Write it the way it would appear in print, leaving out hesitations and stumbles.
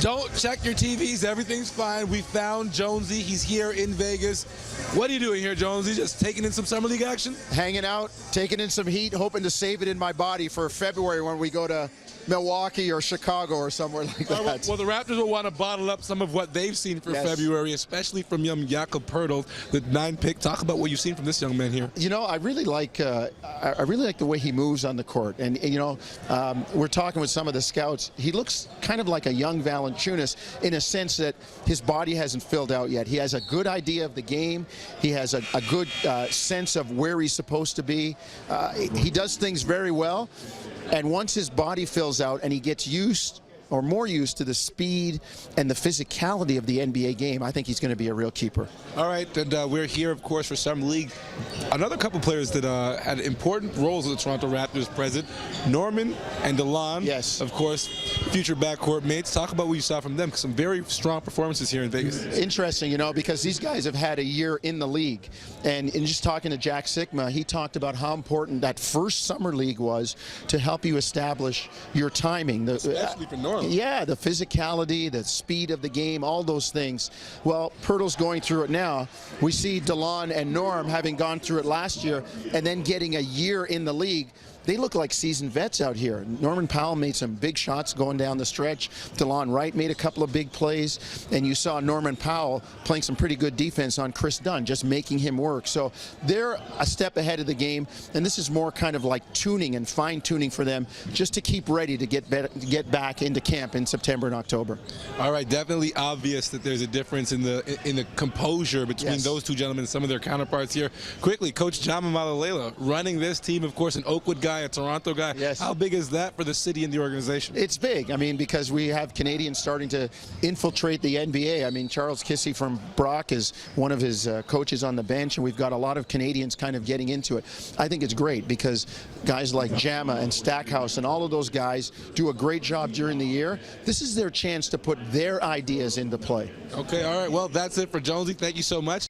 Don't check your TVs. Everything's fine. We found Jonesy. He's here in Vegas. What are you doing here, Jonesy? Just taking in some Summer League action? Hanging out, taking in some heat, hoping to save it in my body for February when we go to Milwaukee or Chicago or somewhere like that. Well, the Raptors will want to bottle up some of what they've seen for February, especially from young Jakob Poeltl, the 9th pick. Talk about what you've seen from this young man here. You know, I really like the way he moves on the court, and you know, we're talking with some of the scouts. He looks kind of like a young Valanciunas in a sense that his body hasn't filled out yet. He has a good idea of the game. He has a good sense of where he's supposed to be. He does things very well. And once his body fills out and he gets used or more used to the speed and the physicality of the NBA game, I think he's going to be a real keeper. All right, and we're here, of course, for Summer League. Another couple players that had important roles with the Toronto Raptors present, Norman and DeLon. Yes. Of course, future backcourt mates. Talk about what you saw from them, because some very strong performances here in Vegas. Interesting, you know, because these guys have had a year in the league. And in just talking to Jack Sikma, he talked about how important that first Summer League was to help you establish your timing. Especially for Norman. Yeah, the physicality, the speed of the game, all those things. Well, Poeltl's going through it now. We see DeLon and Norm having gone through it last year and then getting a year in the league. They look like seasoned vets out here. Norman Powell made some big shots going down the stretch. DeLon Wright made a couple of big plays. And you saw Norman Powell playing some pretty good defense on Chris Dunn, just making him work. So they're a step ahead of the game. And this is more kind of like tuning and fine-tuning for them just to keep ready to get back into camp in September and October. All right, definitely obvious that there's a difference in the composure between those two gentlemen and some of their counterparts here. Quickly, Coach Jama Malalela running this team, of course, an Oakwood guy, a Toronto guy. Yes. How big is that for the city and the organization? It's big. I mean, because we have Canadians starting to infiltrate the NBA. I mean, Charles Kissy from Brock is one of his coaches on the bench, and we've got a lot of Canadians kind of getting into it. I think it's great because guys like Jama and Stackhouse and all of those guys do a great job during the year. This is their chance to put their ideas into play. Okay, all right. Well, that's it for Jonesy. Thank you so much.